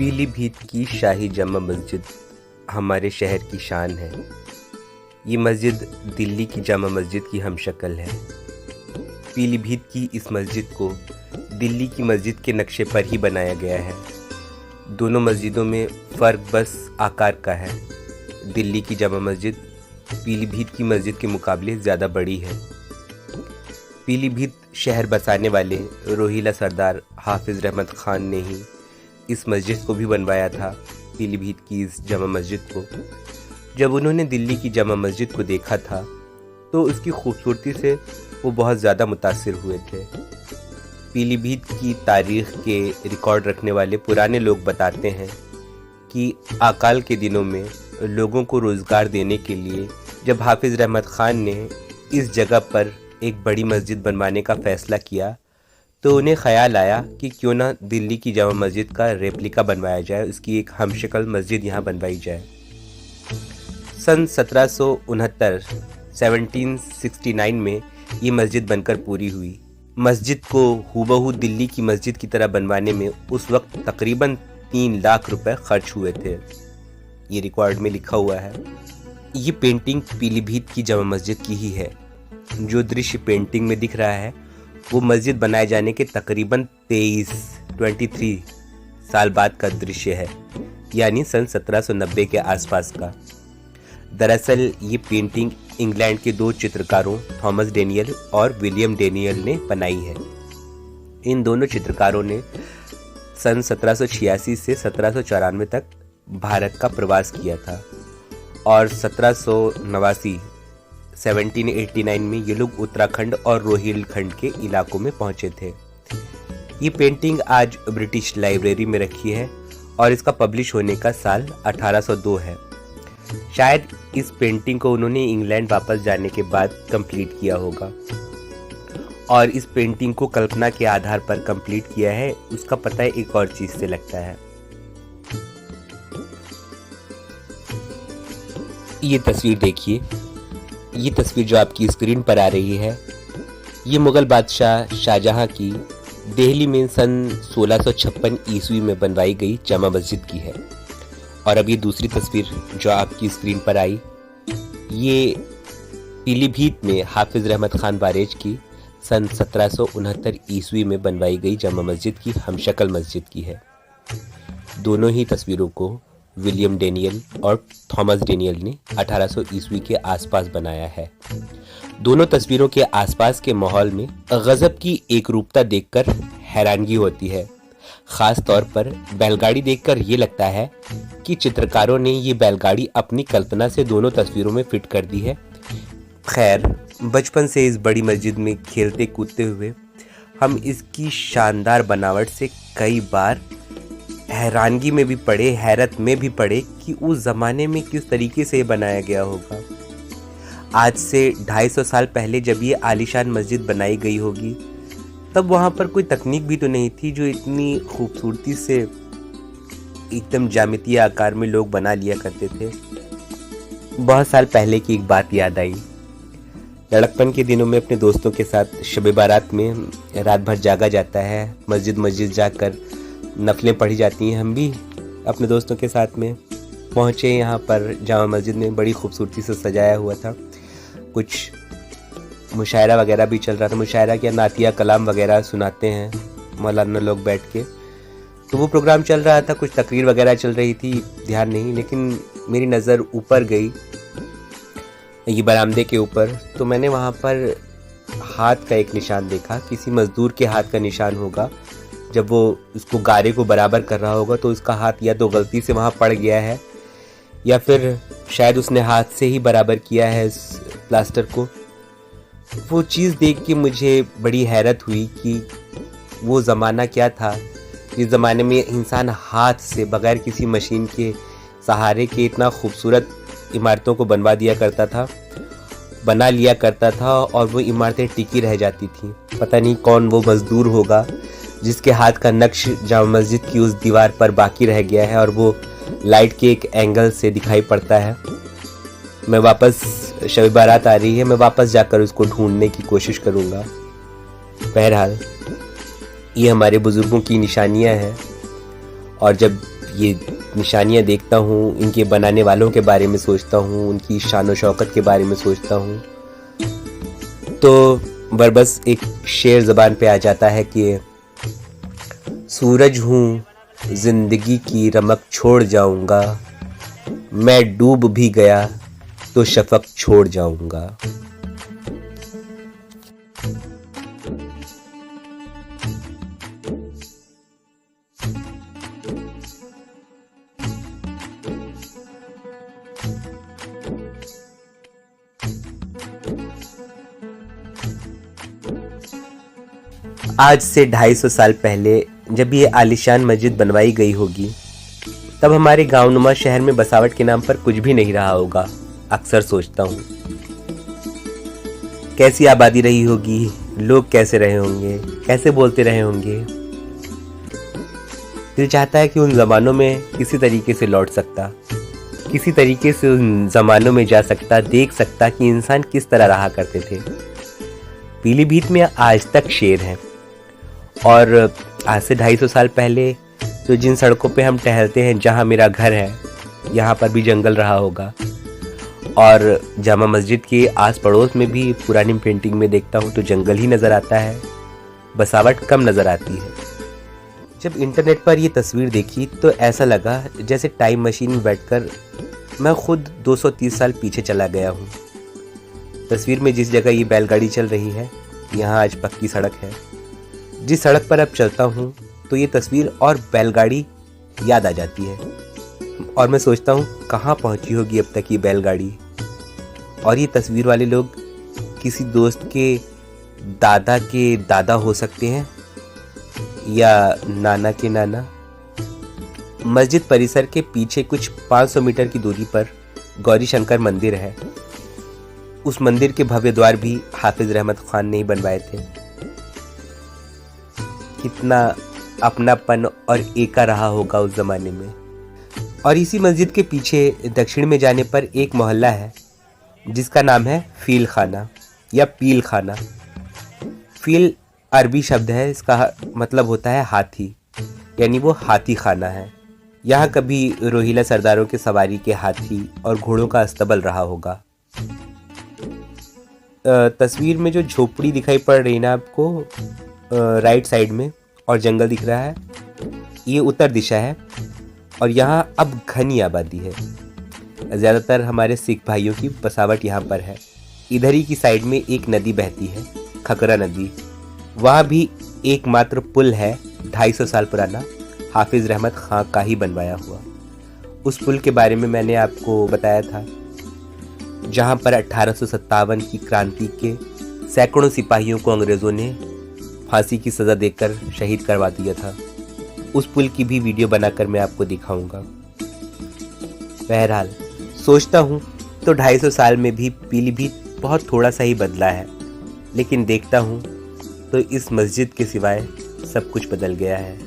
पीलीभीत की शाही जामा मस्जिद हमारे शहर की शान है। ये मस्जिद दिल्ली की जामा मस्जिद की हमशक्ल है। पीलीभीत की इस मस्जिद को दिल्ली की मस्जिद के नक्शे पर ही बनाया गया है। दोनों मस्जिदों में फ़र्क बस आकार का है। दिल्ली की जामा मस्जिद पीलीभीत की मस्जिद के मुकाबले ज़्यादा बड़ी है। पीलीभीत शहर बसाने वाले रोहिला सरदार हाफिज़ रहमत ख़ान ने ही इस मस्जिद को भी बनवाया था। पीलीभीत की इस जामा मस्जिद को जब उन्होंने दिल्ली की जामा मस्जिद को देखा था तो उसकी खूबसूरती से वो बहुत ज़्यादा मुतासिर हुए थे। पीलीभीत की तारीख़ के रिकॉर्ड रखने वाले पुराने लोग बताते हैं कि अकाल के दिनों में लोगों को रोज़गार देने के लिए जब हाफिज़ रहमत ख़ान ने इस जगह पर एक बड़ी मस्जिद बनवाने का फ़ैसला किया तो उन्हें ख़याल आया कि क्यों ना दिल्ली की जामा मस्जिद का रेप्लिका बनवाया जाए, उसकी एक हमशक्ल मस्जिद यहाँ बनवाई जाए। सन 1769 में ये मस्जिद बनकर पूरी हुई। मस्जिद को हूबहू दिल्ली की मस्जिद की तरह बनवाने में उस वक्त तकरीबन 3 लाख रुपए खर्च हुए थे। ये रिकॉर्ड में लिखा हुआ है। ये पेंटिंग पीलीभीत की जामा मस्जिद की ही है। जो दृश्य पेंटिंग में दिख रहा है वो मस्जिद बनाए जाने के तकरीबन 23 साल बाद का दृश्य है, यानी सन 1790 के आसपास का। दरअसल ये पेंटिंग इंग्लैंड के 2 चित्रकारों थॉमस डेनियल और विलियम डेनियल ने बनाई है। इन दोनों चित्रकारों ने सन 1786 से 1794 तक भारत का प्रवास किया था और 1789 में ये लोग उत्तराखंड और रोहिलखंड के इलाकों में पहुंचे थे। ये पेंटिंग आज ब्रिटिश लाइब्रेरी में रखी है और इसका पब्लिश होने का साल 1802 है। शायद इस पेंटिंग को उन्होंने इंग्लैंड वापस जाने के बाद कंप्लीट किया होगा और इस पेंटिंग को कल्पना के आधार पर कंप्लीट किया है, उसका पता एक और चीज़ से लगता है। ये तस्वीर देखिए, ये तस्वीर जो आपकी स्क्रीन पर आ रही है ये मुग़ल बादशाह शाहजहां की दिल्ली में सन 1656 ईस्वी में बनवाई गई जामा मस्जिद की है। और अब ये दूसरी तस्वीर जो आपकी स्क्रीन पर आई ये पीलीभीत में हाफिज़ रहमत ख़ान बारेज की सन 1769 ईस्वी में बनवाई गई जामा मस्जिद की हमशक्ल मस्जिद की है। दोनों ही तस्वीरों को विलियम डेनियल और थॉमस डेनियल ने 1800 ईस्वी के आसपास बनाया है। दोनों तस्वीरों के आसपास के माहौल में गजब की एकरूपता देखकर हैरानगी होती है। ख़ास तौर पर बैलगाड़ी देखकर ये लगता है कि चित्रकारों ने ये बैलगाड़ी अपनी कल्पना से दोनों तस्वीरों में फिट कर दी है। खैर, बचपन से इस बड़ी मस्जिद में खेलते कूदते हुए हम इसकी शानदार बनावट से कई बार हैरानगी में भी पड़े, हैरत में भी पड़े कि उस ज़माने में किस तरीके से ये बनाया गया होगा। आज से 250 साल पहले जब ये आलीशान मस्जिद बनाई गई होगी तब वहाँ पर कोई तकनीक भी तो नहीं थी जो इतनी खूबसूरती से एकदम ज्यामितीय आकार में लोग बना लिया करते थे। बहुत साल पहले की एक बात याद आई। लड़कपन के दिनों में अपने दोस्तों के साथ शब बारात में रात भर जागा जाता है, मस्जिद जाकर नफलें पढ़ी जाती हैं। हम भी अपने दोस्तों के साथ में पहुँचे यहाँ पर जामा मस्जिद में, बड़ी खूबसूरती से सजाया हुआ था। कुछ मुशायरा वगैरह भी चल रहा था। मुशायरा क्या, नातिया कलाम वगैरह सुनाते हैं मौलाना लोग बैठ के, तो वो प्रोग्राम चल रहा था। कुछ तकरीर वगैरह चल रही थी, ध्यान नहीं, लेकिन मेरी नज़र ऊपर गई ये बरामदे के ऊपर, तो मैंने वहाँ पर हाथ का एक निशान देखा। किसी मज़दूर के हाथ का निशान होगा। जब वो उसको गारे को बराबर कर रहा होगा तो उसका हाथ या तो गलती से वहाँ पड़ गया है या फिर शायद उसने हाथ से ही बराबर किया है इस प्लास्टर को। वो चीज़ देख के मुझे बड़ी हैरत हुई कि वो ज़माना क्या था जिस ज़माने में इंसान हाथ से बग़ैर किसी मशीन के सहारे के इतना खूबसूरत इमारतों को बना लिया करता था और वो इमारतें टिकी रह जाती थी। पता नहीं कौन वो मज़दूर होगा जिसके हाथ का नक्श जामा मस्जिद की उस दीवार पर बाकी रह गया है और वो लाइट के एक एंगल से दिखाई पड़ता है। मैं वापस शब बारात आ रही है, मैं वापस जाकर उसको ढूंढने की कोशिश करूँगा। बहरहाल ये हमारे बुज़ुर्गों की निशानियाँ हैं और जब ये निशानियाँ देखता हूँ, इनके बनाने वालों के बारे में सोचता हूँ, उनकी शान व शौकत के बारे में सोचता हूँ, तो बस एक शेर ज़बान पे आ जाता है कि सूरज हूँ ज़िंदगी की रमक छोड़ जाऊँगा, मैं डूब भी गया तो शफक छोड़ जाऊँगा। आज से 250 साल पहले जब ये आलीशान मस्जिद बनवाई गई होगी, तब हमारे गांव-नुमा शहर में बसावट के नाम पर कुछ भी नहीं रहा होगा। अक्सर सोचता हूँ कैसी आबादी रही होगी, लोग कैसे रहे होंगे, कैसे बोलते रहे होंगे। दिल चाहता है कि उन जमानों में किसी तरीके से लौट सकता, किसी तरीके से उन जमानों में जा सकता, देख सकता कि इंसान किस तरह रहा करते थे। पीलीभीत में आज तक शेर हैं, और आज से 250 साल पहले तो जिन सड़कों पे हम टहलते हैं, जहाँ मेरा घर है, यहाँ पर भी जंगल रहा होगा। और जामा मस्जिद के आस पड़ोस में भी पुरानी पेंटिंग में देखता हूँ तो जंगल ही नज़र आता है, बसावट कम नज़र आती है। जब इंटरनेट पर ये तस्वीर देखी तो ऐसा लगा जैसे टाइम मशीन में बैठकर मैं खुद 230 साल पीछे चला गया हूँ। तस्वीर में जिस जगह ये बैलगाड़ी चल रही है, यहाँ आज पक्की सड़क है। जिस सड़क पर अब चलता हूँ तो ये तस्वीर और बैलगाड़ी याद आ जाती है, और मैं सोचता हूँ कहाँ पहुँची होगी अब तक ये बैलगाड़ी। और ये तस्वीर वाले लोग किसी दोस्त के दादा हो सकते हैं, या नाना के नाना। मस्जिद परिसर के पीछे कुछ 500 मीटर की दूरी पर गौरी शंकर मंदिर है। उस मंदिर के भव्य द्वार भी हाफिज रहमत खान ने ही बनवाए थे। कितना अपनापन और एका रहा होगा उस जमाने में। और इसी मस्जिद के पीछे दक्षिण में जाने पर एक मोहल्ला है जिसका नाम है फील खाना या पील खाना। फील अरबी शब्द है, इसका मतलब होता है हाथी, यानी वो हाथी खाना है। यहाँ कभी रोहिला सरदारों के सवारी के हाथी और घोड़ों का अस्तबल रहा होगा। तस्वीर में जो झोपड़ी दिखाई पड़ रही ना आपको राइट साइड में, और जंगल दिख रहा है, ये उत्तर दिशा है, और यहाँ अब घनी आबादी है। ज़्यादातर हमारे सिख भाइयों की बसावट यहाँ पर है। इधर ही की साइड में एक नदी बहती है, खकरा नदी। वहाँ भी एकमात्र पुल है 250 साल पुराना, हाफिज रहमत खां का ही बनवाया हुआ। उस पुल के बारे में मैंने आपको बताया था, जहाँ पर 1857 की क्रांति के सैकड़ों सिपाहियों को अंग्रेज़ों ने फांसी की सज़ा देकर शहीद करवा दिया था। उस पुल की भी वीडियो बनाकर मैं आपको दिखाऊंगा। बहरहाल सोचता हूँ तो 250 साल में भी पीलीभीत बहुत थोड़ा सा ही बदला है, लेकिन देखता हूँ तो इस मस्जिद के सिवाय सब कुछ बदल गया है।